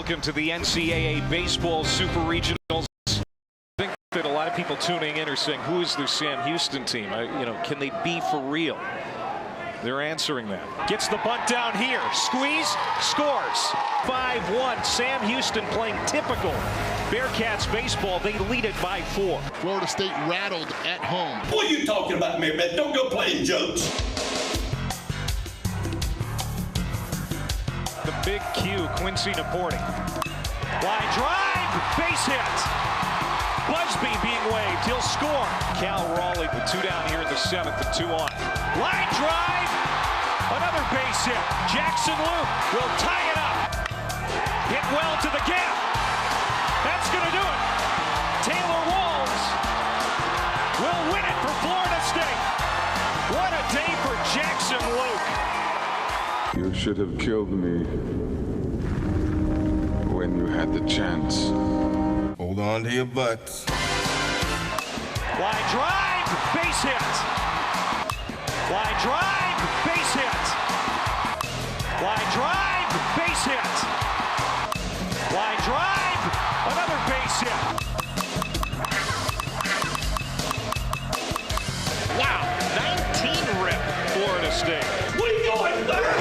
welcome to the NCAA Baseball Super Regionals. I think that a lot of people tuning in are saying, who is their Sam Houston team? Can they be for real? They're answering that. Gets the bunt down here. Squeeze, scores. 5-1. Sam Houston playing typical Bearcats baseball. They lead it by 4. Florida State rattled at home. What are you talking about, man? Don't go playing jokes. The big Q, Quincy Naporti. Line drive, base hit. Busby being waved, he'll score. Cal Raleigh with 2 down here in the 7th and 2 on. Line drive, another base hit. Jackson Luke will tie it up. Hit well to the gap. That's going to do it. Taylor Walls will win it for Florida State. What a day for Jackson Luke. You should have killed me when you had the chance. Hold on to your butts. Line drive, base hit. Line drive, base hit. Line drive, base hit. Line drive, another base hit. Wow, 19 rip, Florida State. What are you doing there?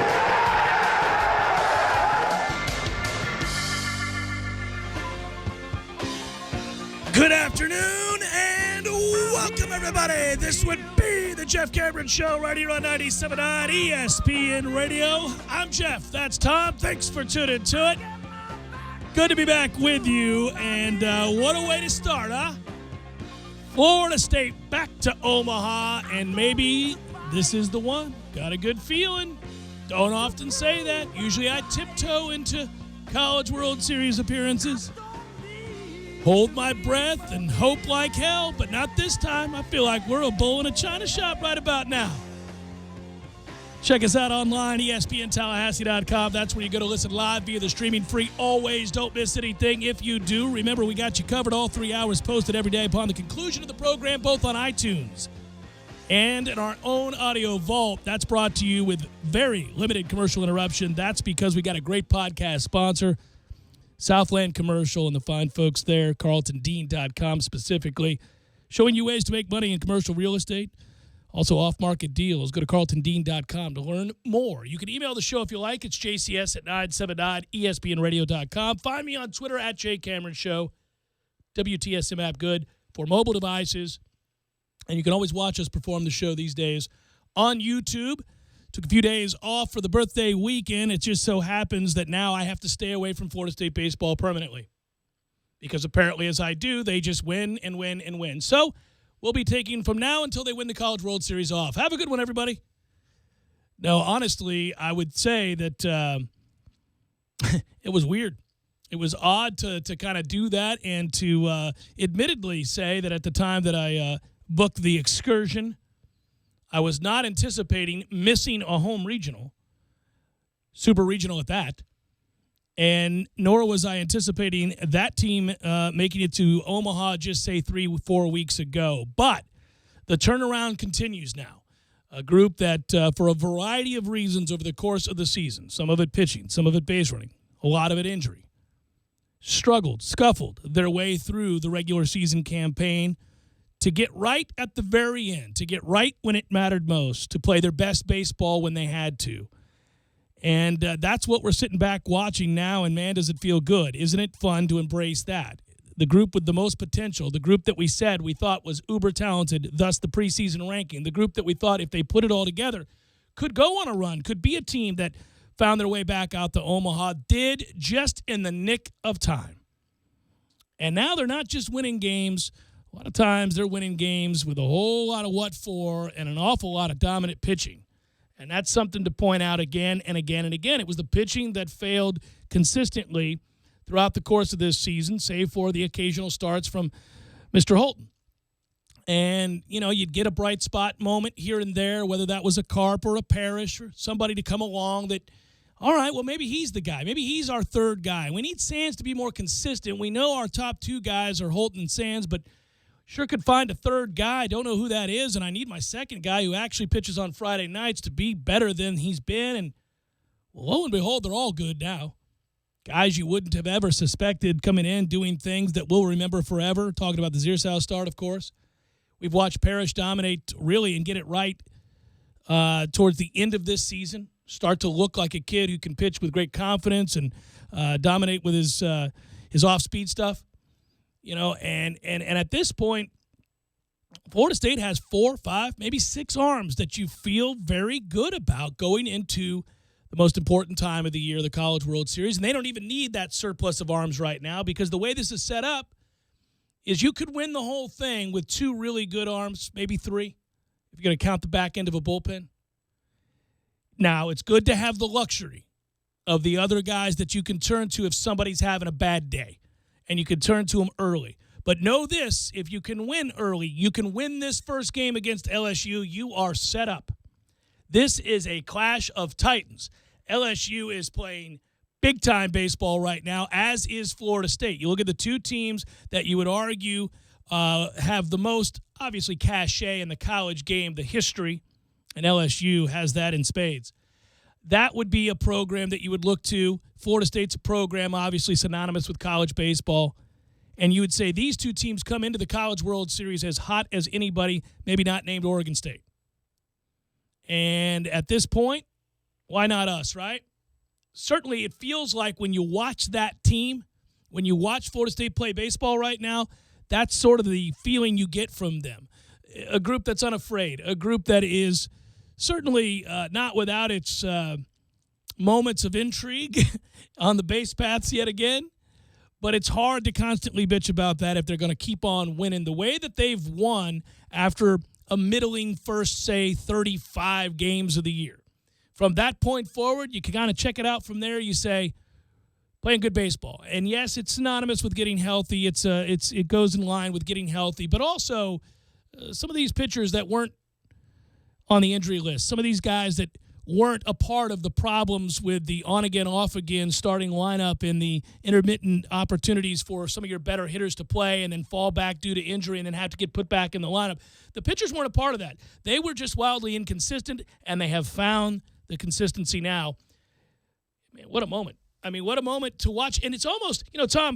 Good afternoon and welcome everybody. This would be the Jeff Cameron Show right here on 97.9 ESPN Radio. I'm Jeff, that's Tom. Thanks for tuning to it. Good to be back with you, and what a way to start, huh? Florida State back to Omaha, and maybe this is the one. Got a good feeling. Don't often say that. Usually I tiptoe into College World Series appearances. Hold my breath and hope like hell, but not this time. I feel like we're a bull in a china shop right about now. Check us out online, ESPNTallahassee.com. That's where you go to listen live via the streaming free. Always don't miss anything. If you do, remember we got you covered all 3 hours posted every day upon the conclusion of the program, both on iTunes and in our own audio vault. That's brought to you with very limited commercial interruption. That's because we got a great podcast sponsor, Southland Commercial, and the fine folks there, CarltonDean.com specifically, showing you ways to make money in commercial real estate. Also, off-market deals. Go to CarltonDean.com to learn more. You can email the show if you like. It's jcs@979espnradio.com. Find me on Twitter at JCameronShow. WTSM app good for mobile devices. And you can always watch us perform the show these days on YouTube. Took a few days off for the birthday weekend. It just so happens that now I have to stay away from Florida State baseball permanently. Because apparently, as I do, they just win and win and win. So we'll be taking from now until they win the College World Series off. Have a good one, everybody. No, honestly, I would say that it was weird. It was odd to kind of do that and to admittedly say that at the time that I booked the excursion, I was not anticipating missing a home regional, super regional at that, and nor was I anticipating that team making it to Omaha just, say, 3-4 weeks ago. But the turnaround continues now. A group that, for a variety of reasons over the course of the season, some of it pitching, some of it base running, a lot of it injury, struggled, scuffled their way through the regular season campaign to get right at the very end, to get right when it mattered most, to play their best baseball when they had to. And that's what we're sitting back watching now, and man, does it feel good. Isn't it fun to embrace that? The group with the most potential, the group that we said we thought was uber talented, thus the preseason ranking, the group that we thought if they put it all together could go on a run, could be a team that found their way back out to Omaha, did just in the nick of time. And now they're not just winning games. A lot of times they're winning games with a whole lot of what for and an awful lot of dominant pitching. And that's something to point out again and again and again. It was the pitching that failed consistently throughout the course of this season, save for the occasional starts from Mr. Holton. And, you know, you'd get a bright spot moment here and there, whether that was a Carp or a Parrish or somebody to come along that, all right, well, maybe he's the guy. Maybe he's our third guy. We need Sands to be more consistent. We know our top 2 guys are Holton and Sands, but sure could find a third guy. I don't know who that is, and I need my second guy who actually pitches on Friday nights to be better than he's been. And lo and behold, they're all good now. guys you wouldn't have ever suspected coming in, doing things that we'll remember forever. Talking about the Zeersau start, of course. We've watched Parrish dominate really and get it right towards the end of this season. Start to look like a kid who can pitch with great confidence and dominate with his off-speed stuff. And at this point, Florida State has 4, 5, maybe 6 arms that you feel very good about going into the most important time of the year, the College World Series. And they don't even need that surplus of arms right now because the way this is set up is you could win the whole thing with 2 really good arms, maybe 3, if you're going to count the back end of a bullpen. Now, it's good to have the luxury of the other guys that you can turn to if somebody's having a bad day, and you can turn to them early. But know this, if you can win early, you can win this first game against LSU, you are set up. This is a clash of titans. LSU is playing big-time baseball right now, as is Florida State. You look at the 2 teams that you would argue have the most, obviously, cachet in the college game, the history, and LSU has that in spades. That would be a program that you would look to. Florida State's a program, obviously, synonymous with college baseball. And you would say these 2 teams come into the College World Series as hot as anybody, maybe not named Oregon State. And at this point, why not us, right? Certainly, it feels like when you watch that team, when you watch Florida State play baseball right now, that's sort of the feeling you get from them. A group that's unafraid, a group that is certainly not without its moments of intrigue on the base paths yet again, but it's hard to constantly bitch about that if they're going to keep on winning the way that they've won after a middling first, say, 35 games of the year. From that point forward, you can kind of check it out from there. You say, playing good baseball. And yes, it's synonymous with getting healthy. It goes in line with getting healthy, but also some of these pitchers that weren't on the injury list, some of these guys that weren't a part of the problems with the on-again, off-again starting lineup and the intermittent opportunities for some of your better hitters to play and then fall back due to injury and then have to get put back in the lineup. The pitchers weren't a part of that. They were just wildly inconsistent, and they have found the consistency now. Man, what a moment. I mean, what a moment to watch. And it's almost, Tom,